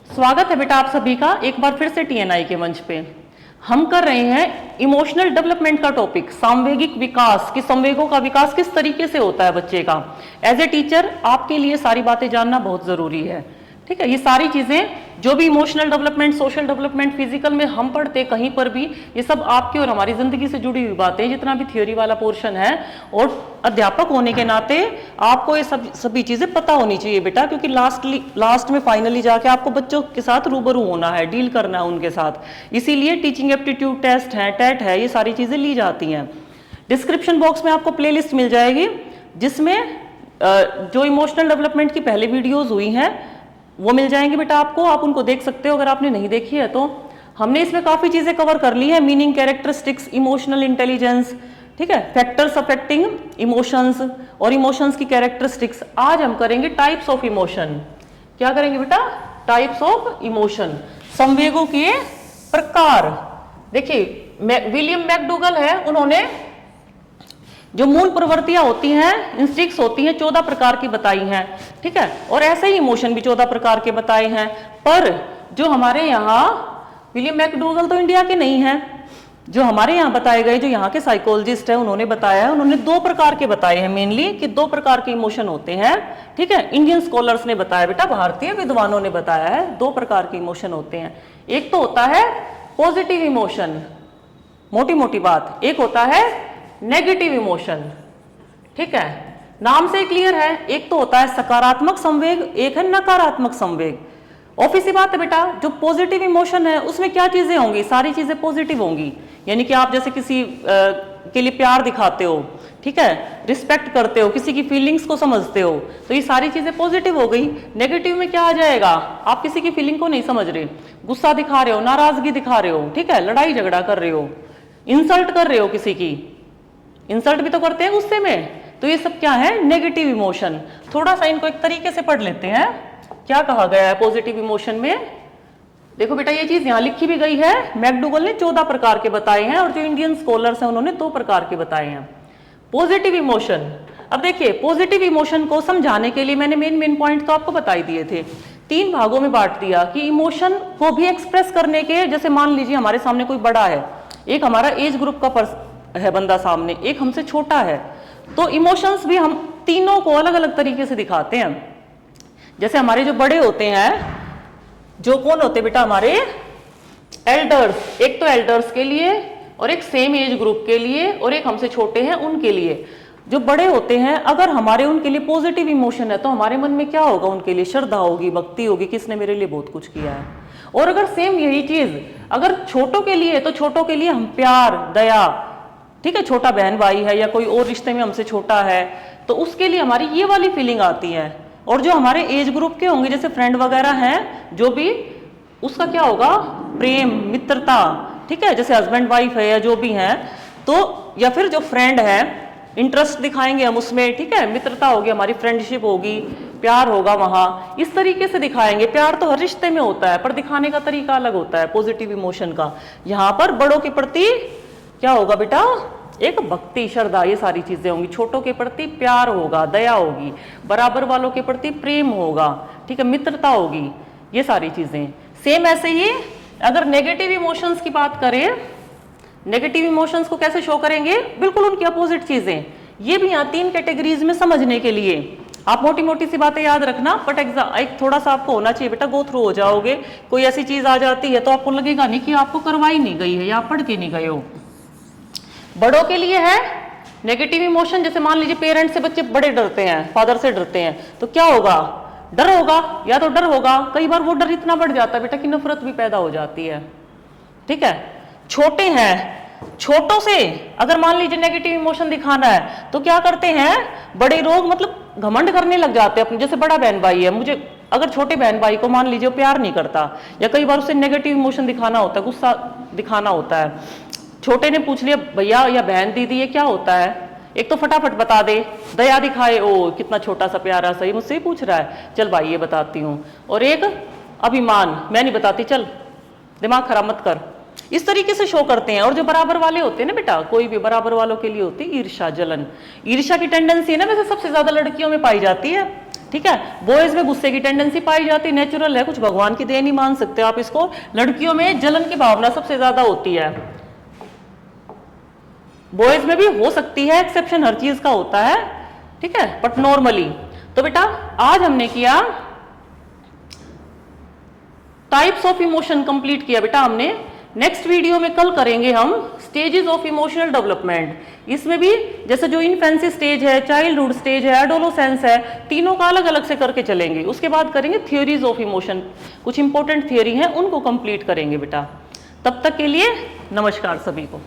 स्वागत है बेटा आप सभी का एक बार फिर से टीएनआई के मंच पे। हम कर रहे हैं इमोशनल डेवलपमेंट का टॉपिक, सांवेगिक विकास कि संवेगों का विकास किस तरीके से होता है बच्चे का। एज ए टीचर आपके लिए सारी बातें जानना बहुत जरूरी है। ठीक है, ये सारी चीजें जो भी emotional development, social development, physical में हम पढ़ते कहीं पर भी, ये सब आपकी और हमारी जिंदगी से जुड़ी हुई बातें, जितना भी थ्योरी वाला पोर्शन है। और अध्यापक होने के नाते आपको ये सभी चीजें पता होनी चाहिए बेटा, क्योंकि लास्ट में फाइनली जाके आपको बच्चों के साथ रूबरू होना है, डील करना है उनके साथ। इसीलिए टीचिंग एप्टीट्यूड टेस्ट है, टेट है, ये सारी चीजें ली जाती हैं। डिस्क्रिप्शन बॉक्स में आपको प्लेलिस्ट मिल जाएगी जिसमें जो इमोशनल डेवलपमेंट की पहले वीडियोज हुई हैं वो मिल जाएंगे बेटा आपको, आप उनको देख सकते हो अगर आपने नहीं देखी है तो। हमने इसमें काफी चीजें कवर कर ली है, मीनिंग, कैरेक्टरिस्टिक्स, इमोशनल इंटेलिजेंस, ठीक है, फैक्टर्स अफेक्टिंग इमोशंस और इमोशंस की कैरेक्टरिस्टिक्स। आज हम करेंगे टाइप्स ऑफ इमोशन। क्या करेंगे बेटा? टाइप्स ऑफ इमोशन, संवेगों के प्रकार। देखिए विलियम मैकडूगल है, उन्होंने जो मूल प्रवृत्तियां होती हैं, इंस्टिक्ट्स होती हैं, 14 प्रकार की बताई हैं। ठीक है, और ऐसे ही इमोशन भी 14 प्रकार के बताए हैं। पर जो हमारे यहाँ विलियम मैकडूगल तो इंडिया के नहीं है, जो हमारे यहाँ बताए गए, जो यहाँ के साइकोलॉजिस्ट हैं उन्होंने बताया है, उन्होंने 2 प्रकार के बताए हैं मेनली, कि 2 प्रकार के इमोशन होते हैं। ठीक है, इंडियन स्कॉलर्स ने बताया बेटा, भारतीय विद्वानों ने बताया है 2 प्रकार के इमोशन होते हैं। एक तो होता है पॉजिटिव इमोशन, मोटी मोटी बात, एक होता है नेगेटिव इमोशन। ठीक है, नाम से क्लियर है, एक तो होता है सकारात्मक संवेग, एक है नकारात्मक संवेग। ऑब्वियस सी बात है बेटा, जो पॉजिटिव इमोशन है उसमें क्या चीजें होंगी? सारी चीजें पॉजिटिव होंगी। यानी कि आप जैसे किसी के लिए प्यार दिखाते हो, ठीक है, रिस्पेक्ट करते हो, किसी की फीलिंग्स को समझते हो, तो ये सारी चीजें पॉजिटिव हो गई। नेगेटिव में क्या आ जाएगा? आप किसी की फीलिंग को नहीं समझ रहे, गुस्सा दिखा रहे हो, नाराजगी दिखा रहे हो, ठीक है, लड़ाई झगड़ा कर रहे हो, इंसल्ट कर रहे हो, किसी की इंसल्ट भी तो करते हैं गुस्से में, तो ये सब क्या है? Negative emotion. थोड़ा सा इनको एक तरीके से पढ़ लेते हैं, क्या कहा गया है पॉजिटिव इमोशन में। देखो बेटा, ये चीज यहां लिखी भी गई है, मैकडूगल ने 14 प्रकार के बताए हैं और जो इंडियन स्कॉलर्स हैं उन्होंने 2 प्रकार के बताए हैं। पॉजिटिव इमोशन, अब देखिए पॉजिटिव इमोशन को समझाने के लिए मैंने मेन पॉइंट तो आपको बता ही दिए थे। 3 भागों में बांट दिया कि इमोशन को भी एक्सप्रेस करने के, जैसे मान लीजिए हमारे सामने कोई बड़ा है, एक हमारा एज ग्रुप का है बंदा सामने, एक हमसे छोटा है, तो इमोशंस भी हम तीनों को अलग अलग तरीके से दिखाते हैं। जैसे हमारे जो बड़े होते हैं, जो कौन होते बेटा? हमारे एल्डर्स, एक तो एल्डर्स के लिए और एक सेम एज ग्रुप के लिए और एक हमसे छोटे हैं उनके लिए। जो बड़े होते हैं, अगर हमारे उनके लिए पॉजिटिव इमोशन है तो हमारे मन में क्या होगा? उनके लिए श्रद्धा होगी, भक्ति होगी, किसने मेरे लिए बहुत कुछ किया है। और अगर सेम यही चीज अगर छोटों के लिए, तो छोटों के लिए हम प्यार, दया, ठीक है, छोटा बहन भाई है या कोई और रिश्ते में हमसे छोटा है, तो उसके लिए हमारी ये वाली फीलिंग आती है। और जो हमारे एज ग्रुप के होंगे, जैसे फ्रेंड वगैरह हैं, जो भी, उसका क्या होगा? प्रेम, मित्रता, ठीक है, जैसे हस्बैंड वाइफ है या जो भी हैं, तो या फिर जो फ्रेंड है, इंटरेस्ट दिखाएंगे हम उसमें, ठीक है, मित्रता होगी, हमारी फ्रेंडशिप होगी, प्यार होगा वहां, इस तरीके से दिखाएंगे। प्यार तो हर रिश्ते में होता है, पर दिखाने का तरीका अलग होता है पॉजिटिव इमोशन का। यहाँ पर बड़ों के प्रति क्या होगा बेटा? एक भक्ति, श्रद्धा, ये सारी चीजें होंगी। छोटों के प्रति प्यार होगा, दया होगी, बराबर वालों के प्रति प्रेम होगा, ठीक है, मित्रता होगी, ये सारी चीजें। सेम ऐसे ही अगर नेगेटिव इमोशंस की बात करें, नेगेटिव इमोशंस को कैसे शो करेंगे? बिल्कुल उनकी अपोजिट चीजें। ये भी यहाँ 3 कैटेगरीज में समझने के लिए आप मोटी मोटी सी बातें याद रखना, बट एक थोड़ा सा आपको होना चाहिए बेटा, गो थ्रू हो जाओगे। कोई ऐसी चीज आ जाती है तो आपको लगेगा नहीं कि आपको करवाई नहीं गई है या आप पढ़ के नहीं गए हो। बड़ों के लिए है नेगेटिव इमोशन, जैसे मान लीजिए पेरेंट्स से बच्चे बड़े डरते हैं, फादर से डरते हैं, तो क्या होगा? डर होगा, या तो डर होगा, कई बार वो डर इतना बढ़ जाता है बेटा कि नफरत भी पैदा हो जाती है। ठीक है, छोटे हैं, छोटों से अगर मान लीजिए नेगेटिव इमोशन दिखाना है तो क्या करते हैं? बड़े लोग मतलब घमंड करने लग जाते हैं अपने, जैसे बड़ा बहन भाई है, मुझे अगर छोटे बहन भाई को मान लीजिए प्यार नहीं करता, या कई बार उसे नेगेटिव इमोशन दिखाना होता है, गुस्सा दिखाना होता है। छोटे ने पूछ लिया भैया या बहन, दीदी ये क्या होता है? एक तो फटाफट बता दे, दया दिखाए, ओ कितना छोटा सा प्यारा सा, ये मुझसे ही पूछ रहा है, चल भाई ये बताती हूँ। और एक अभिमान, मैं नहीं बताती, चल दिमाग खराब मत कर, इस तरीके से शो करते हैं। और जो बराबर वाले होते हैं ना बेटा, कोई भी बराबर वालों के लिए होती है ईर्ष्या, जलन। ईर्ष्या की टेंडेंसी है ना वैसे सबसे ज्यादा लड़कियों में पाई जाती है, ठीक है। बॉयज में गुस्से की टेंडेंसी पाई जाती है, नेचुरल है, कुछ भगवान की देन नहीं मान सकते आप इसको। लड़कियों में जलन की भावना सबसे ज्यादा होती है, बॉयज में भी हो सकती है, एक्सेप्शन हर चीज का होता है, ठीक है, बट नॉर्मली। तो बेटा आज हमने किया टाइप्स ऑफ इमोशन, कंप्लीट किया बेटा हमने। नेक्स्ट वीडियो में कल करेंगे हम स्टेजेस ऑफ इमोशनल डेवलपमेंट। इसमें भी जैसे जो इन्फेंसी स्टेज है, चाइल्डहुड स्टेज है, एडोलोसेंस है, तीनों का अलग अलग से करके चलेंगे। उसके बाद करेंगे थियोरीज ऑफ इमोशन, कुछ इंपॉर्टेंट थियोरी हैं उनको कंप्लीट करेंगे बेटा। तब तक के लिए नमस्कार सभी को।